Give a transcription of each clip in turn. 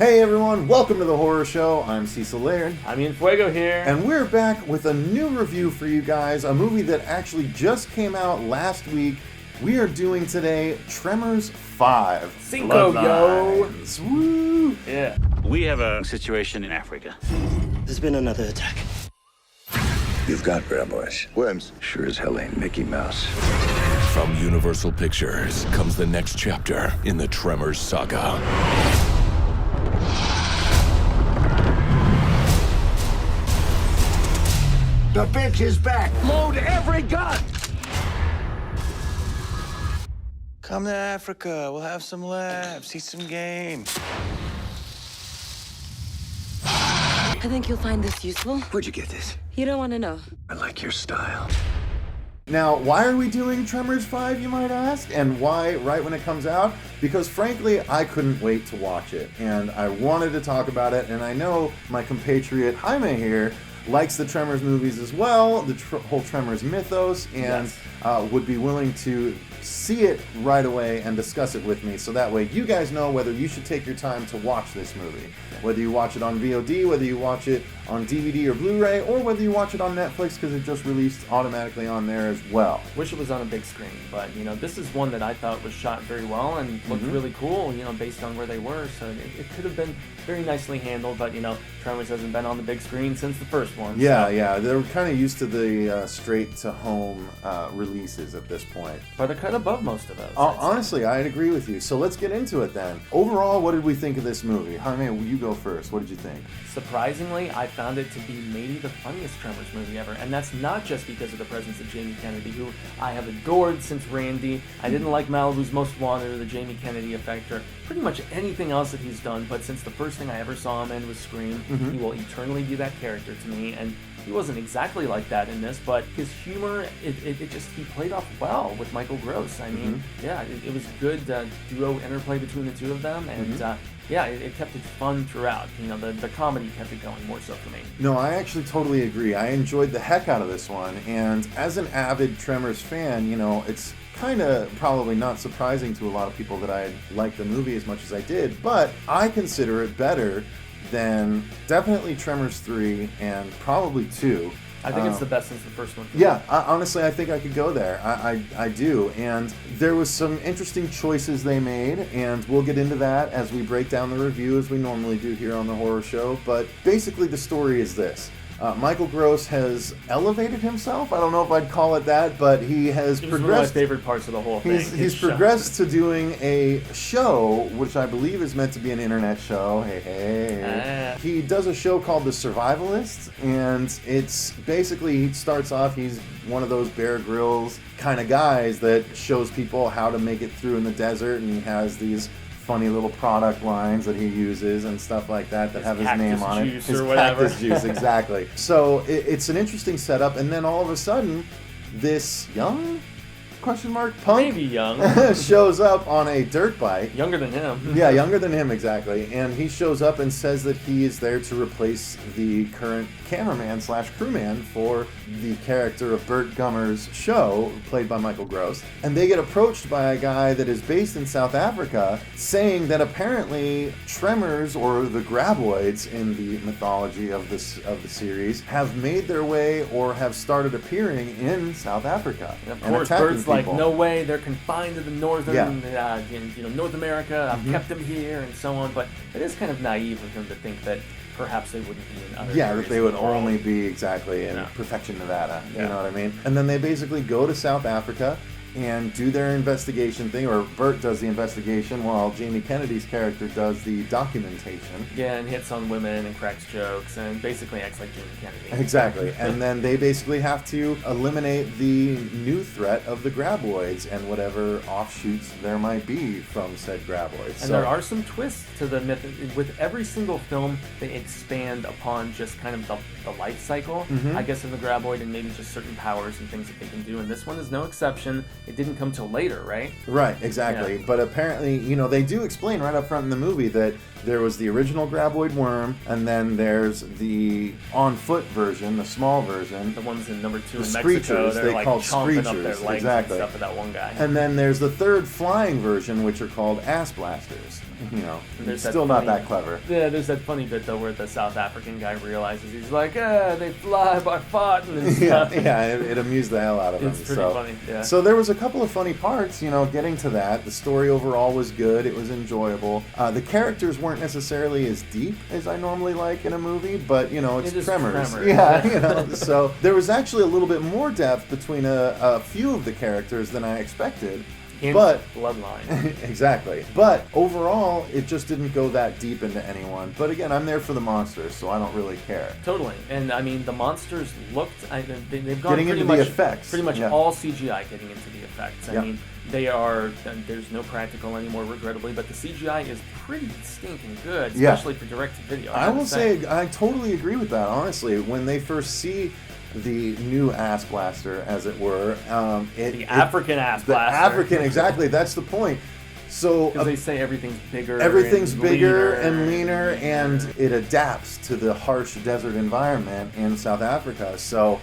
Hey everyone, welcome to the Horror Show. I'm Cecil Laird. I'm Fuego here. And we're back with a new review for you guys, a movie that actually just came out last week. We are doing today Tremors 5. Cinco, Bloodlines. yo! Woo! Yeah. We have a situation in Africa. There's been another attack. You've got graboids. Worms sure as hell ain't Mickey Mouse. From Universal Pictures comes the next chapter in the Tremors saga. The bitch is back. Load every gun! Come to Africa, we'll have some laughs, see some game. I think you'll find this useful. Where'd you get this? You don't want to know. I like your style. Now, why are we doing Tremors 5, you might ask? And why right when it comes out? Because frankly, I couldn't wait to watch it. And I wanted to talk about it, and I know my compatriot Jaime here likes the Tremors movies as well, the whole Tremors mythos, and would be willing to see it right away and discuss it with me, so that way you guys know whether you should take your time to watch this movie. Whether you watch it on VOD, whether you watch it on DVD or Blu-ray, or whether you watch it on Netflix because it just released automatically on there as well. Wish it was on a big screen, but this is one that I thought was shot very well and looked really cool, based on where they were, so it could have been very nicely handled, but Tremors hasn't been on the big screen since the first one. Yeah, so. yeah, they're kind of used to the straight-to-home releases at this point. But they're cut above most of those. Honestly, I'd agree with you. So let's get into it then. Overall, what did we think of this movie? Jaime, you go first. What did you think? Surprisingly, I found it to be maybe the funniest Tremors movie ever, and that's not just because of the presence of Jamie Kennedy, who I have adored since Randy. I didn't like Malibu's Most Wanted or the Jamie Kennedy Effect or pretty much anything else that he's done, but since the first thing I ever saw him in was Scream, he will eternally be that character to me, and he wasn't exactly like that in this, but his humor, he played off well with Michael Gross. I mean, it was good duo interplay between the two of them, and it kept it fun throughout. The comedy kept it going more so for me. No, I actually totally agree. I enjoyed the heck out of this one, and as an avid Tremors fan, it's kind of probably not surprising to a lot of people that I liked the movie as much as I did, but I consider it better than definitely Tremors 3 and probably 2. I think it's the best since the first one. Yeah, honestly, I think I could go there. I do. And there was some interesting choices they made, and we'll get into that as we break down the review as we normally do here on the Horror Show. But basically the story is this. Michael Gross has elevated himself. I don't know if I'd call it that, but he has progressed. One of my favorite parts of the whole thing. He's progressed to doing a show, which I believe is meant to be an internet show. Hey. He does a show called The Survivalists, and it's basically, he starts off, he's one of those Bear Grylls kind of guys that shows people how to make it through in the desert, and he has these funny little product lines that he uses and stuff like that have his name on it. His cactus juice, exactly. So it's an interesting setup, and then all of a sudden, this young punk maybe young shows up on a dirt bike. Younger than him. Yeah, younger than him, exactly. And he shows up and says that he is there to replace the current cameraman / crewman for the character of Burt Gummer's show, played by Michael Gross. And they get approached by a guy that is based in South Africa, saying that apparently Tremors, or the graboids in the mythology of the series, have made their way or have started appearing in South Africa. And of course, Burt's like, no way, they're confined to the northern, North America, I've kept them here, and so on. But it is kind of naive of him to think that perhaps they wouldn't be in other areas. Yeah, that they would only be exactly in Perfection, Nevada. You know what I mean? And then they basically go to South Africa and do their investigation thing, or Burt does the investigation while Jamie Kennedy's character does the documentation. Yeah, and hits on women and cracks jokes and basically acts like Jamie Kennedy. Exactly. And then they basically have to eliminate the new threat of the graboids and whatever offshoots there might be from said graboids. And there are some twists to the myth. With every single film, they expand upon just kind of the life cycle, I guess, of the graboid, and maybe just certain powers and things that they can do. And this one is no exception. It didn't come till later, right? Right, exactly. Yeah. But apparently, they do explain right up front in the movie that there was the original graboid worm, and then there's the on-foot version, the small version. The ones in number 2 in Mexico, screechers, they're like chomping up their legs exactly. and stuff of that one guy. And then there's the third flying version, which are called ass blasters. you know, There's still not that clever. Yeah, there's that funny bit though where the South African guy realizes he's like, they fly by farting and stuff. It amused the hell out of him. It's pretty funny, yeah. So there was a couple of funny parts, you know, getting to that. The story overall was good. It was enjoyable. The characters weren't necessarily as deep as I normally like in a movie, but, you know, it's Tremors. Yeah, you know, so there was actually a little bit more depth between a few of the characters than I expected. But Bloodline. Exactly. But overall, it just didn't go that deep into anyone. But again, I'm there for the monsters, so I don't really care. Totally. And I mean, the monsters looked. They've gone getting pretty into much, the effects. Pretty much all CGI getting into the effects. I mean, they are. There's no practical anymore, regrettably, but the CGI is pretty stinking good, especially for direct-to-video. I will say, I totally agree with that. Honestly, when they first see the new ass blaster, as it were, the African ass blaster. The African, exactly. That's the point. So because they say everything's bigger. Everything's bigger and leaner, and it adapts to the harsh desert environment in South Africa. So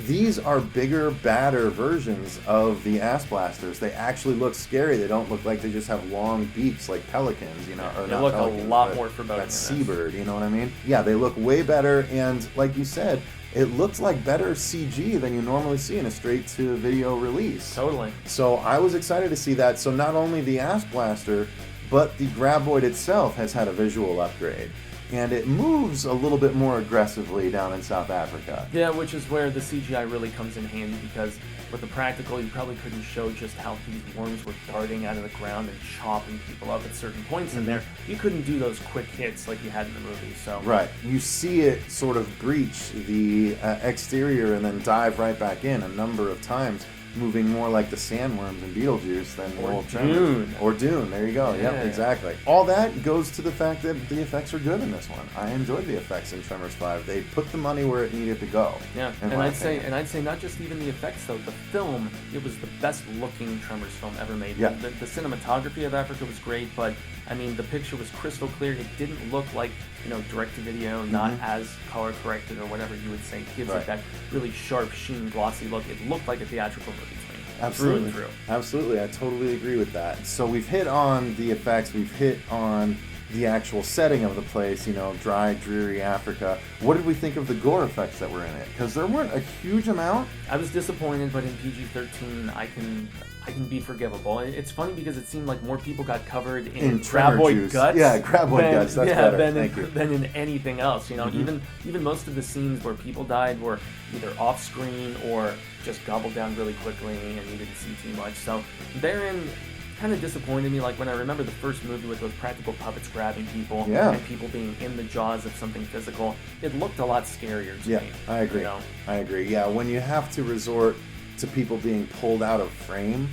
these are bigger, badder versions of the ass blasters. They actually look scary. They don't look like they just have long beaks like pelicans, you know. Or they not look pelicans, a lot more foreboding. That seabird, you know what I mean? Yeah, they look way better, and like you said, it looks like better CG than you normally see in a straight-to-video release. Totally. So I was excited to see that. So not only the ass blaster, but the graboid itself has had a visual upgrade. And it moves a little bit more aggressively down in South Africa. Yeah, which is where the CGI really comes in handy, because with the practical, you probably couldn't show just how these worms were darting out of the ground and chopping people up at certain points in there. You couldn't do those quick hits like you had in the movie. So right, you see it sort of breach the exterior and then dive right back in a number of times, moving more like the sandworms in Beetlejuice than the old Tremors. Dune. Or Dune, there you go. Yeah. Yep, exactly. All that goes to the fact that the effects are good in this one. I enjoyed the effects in Tremors 5. They put the money where it needed to go. Yeah, and I'd say not just even the effects though. The film, it was the best looking Tremors film ever made. Yeah. The cinematography of Africa was great, but I mean the picture was crystal clear. It didn't look like, you know, direct to video, not as color corrected or whatever you would say. It gives it that really sharp, sheen, glossy look. It looked like a theatrical movie to me. Absolutely. Through and through. Absolutely. I totally agree with that. So we've hit on the effects, we've hit on the actual setting of the place, you know, dry, dreary Africa. What did we think of the gore effects that were in it? Because there weren't a huge amount. I was disappointed, but in PG-13, I can be forgivable. It's funny because it seemed like more people got covered in graboid guts. Yeah, graboid guts. That's better. Than in anything else. You know, even most of the scenes where people died were either off screen or just gobbled down really quickly, and you didn't see too much. So therein kind of disappointed me. Like when I remember the first movie with those practical puppets grabbing people and people being in the jaws of something physical, it looked a lot scarier to me. I agree. You know? I agree. Yeah, when you have to resort to people being pulled out of frame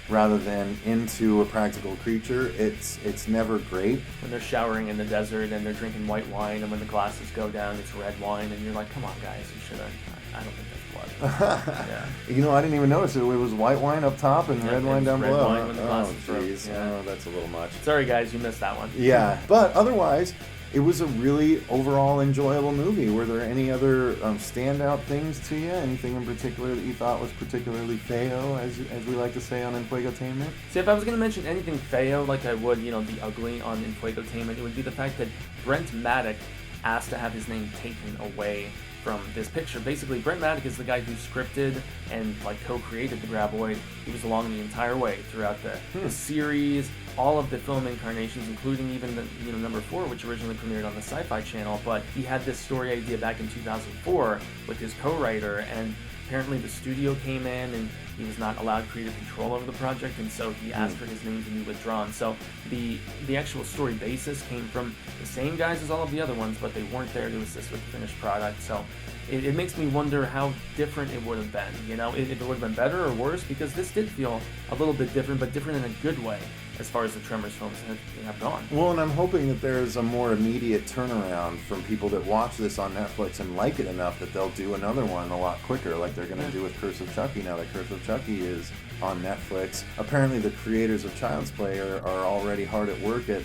rather than into a practical creature, it's never great. When they're showering in the desert and they're drinking white wine, and when the glasses go down, it's red wine, and you're like, come on, guys, you should have. I don't think that's blood. Yeah. You know, I didn't even notice it. It was white wine up top and red wine down below. Wine when the glasses jeez. Oh, that's a little much. Sorry, guys, you missed that one. Yeah, but otherwise, it was a really overall enjoyable movie. Were there any other standout things to you? Anything in particular that you thought was particularly feo, as we like to say on Infuegotainment? See, if I was going to mention anything feo, like I would, you know, the ugly on Infuegotainment, it would be the fact that Brent Maddock asked to have his name taken away from this picture. Basically, Brent Maddock is the guy who scripted and like co-created the graboid. He was along the entire way throughout the series, all of the film incarnations, including even the number 4, which originally premiered on the Sci-Fi Channel. But he had this story idea back in 2004 with his co-writer, and apparently the studio came in and he was not allowed creative control over the project, and so he asked for his name to be withdrawn. So the actual story basis came from the same guys as all of the other ones, but they weren't there to assist with the finished product. So it makes me wonder how different it would have been, you know, if it would have been better or worse, because this did feel a little bit different, but different in a good way as far as the Tremors films have gone. Well, and I'm hoping that there's a more immediate turnaround from people that watch this on Netflix and like it enough that they'll do another one a lot quicker, like they're going to do with Curse of Chucky now that Curse of Chucky is on Netflix. Apparently the creators of Child's Play are already hard at work at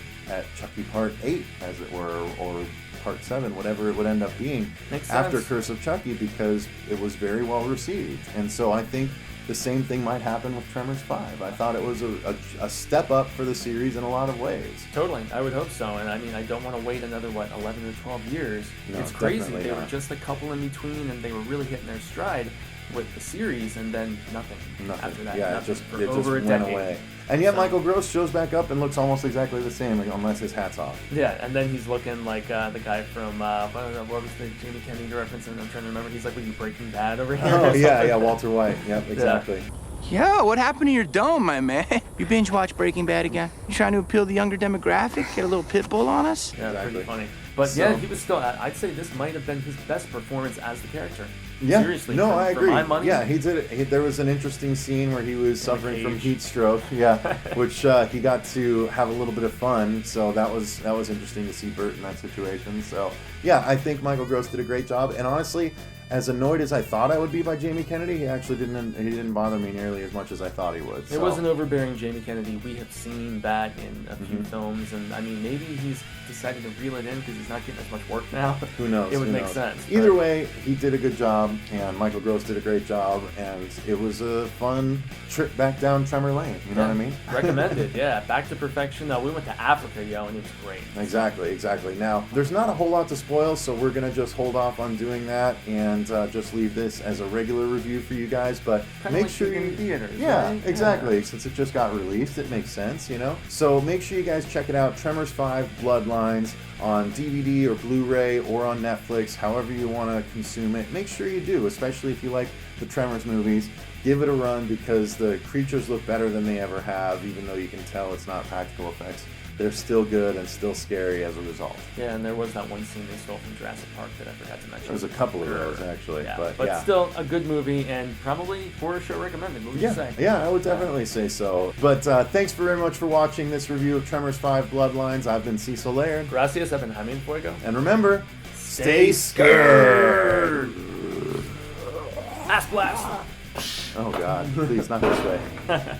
Chucky Part 8, as it were, or Part 7, whatever it would end up being after Curse of Chucky, because it was very well received. And so I think the same thing might happen with Tremors 5. I thought it was a step up for the series in a lot of ways. Totally, I would hope so. And I mean, I don't want to wait another, 11 or 12 years. No, it's crazy. definitely They not. were just a couple in between, and they were really hitting their stride with the series, and then nothing after that. Yeah, nothing it for just over a went decade. away. And yet So- Michael Gross shows back up and looks almost exactly the same, unless his hat's off. Yeah, and then he's looking like the guy from what was the Jamie Kennedy reference? And I'm trying to remember. He's like, "What, you Breaking Bad over here?" Oh or yeah, something? yeah, Walter White. Yep, exactly. Yo, what happened to your dome, my man? You binge watch Breaking Bad again? You trying to appeal to the younger demographic? Get a little pit bull on us? Yeah, Exactly. pretty funny. But So- yeah, he was still. I'd say this might have been his best performance as the character. Yeah, Seriously. no, for, I for agree. my money. Yeah, he did it. There was an interesting scene where he was suffering from cage. heat stroke. Yeah, which he got to have a little bit of fun. So that was interesting to see Bert in that situation. So yeah, I think Michael Gross did a great job. And honestly, as annoyed as I thought I would be by Jamie Kennedy, he actually didn't bother me nearly as much as I thought he would. It was an overbearing Jamie Kennedy. We have seen that in a few Mm-hmm. films, and I mean, maybe he's decided to reel it in because he's not getting as much work now. Who knows? It would Who make knows? sense. Either but- way, he did a good job, and Michael Gross did a great job, and it was a fun trip back down Tremor Lane. You know what I mean? Recommended, yeah. Back to Perfection. We went to Africa, yo, and it was great. Exactly. Now, there's not a whole lot to spoil, so we're going to just hold off on doing that and just leave this as a regular review for you guys, but Kinda make like sure in you... theaters, Yeah, right? exactly. Since it just got released, it makes sense, you know? So make sure you guys check it out, Tremors 5 Bloodlines, on DVD or Blu-ray or on Netflix, however you want to consume it. Make sure you do, especially if you like the Tremors movies. Give it a run because the creatures look better than they ever have, even though you can tell it's not practical effects. They're still good and still scary as a result. Yeah, and there was that one scene they stole from Jurassic Park that I forgot to mention. There's a couple of those, actually. Yeah, But, but yeah. still a good movie and probably horror show recommended. What would you say? Yeah, I would definitely say so. But thanks very much for watching this review of Tremors 5 Bloodlines. I've been Cecil Laird. Gracias, I've been Jaime Fuego. And remember, stay scared! Ass blast! Oh, God. Please, not this way.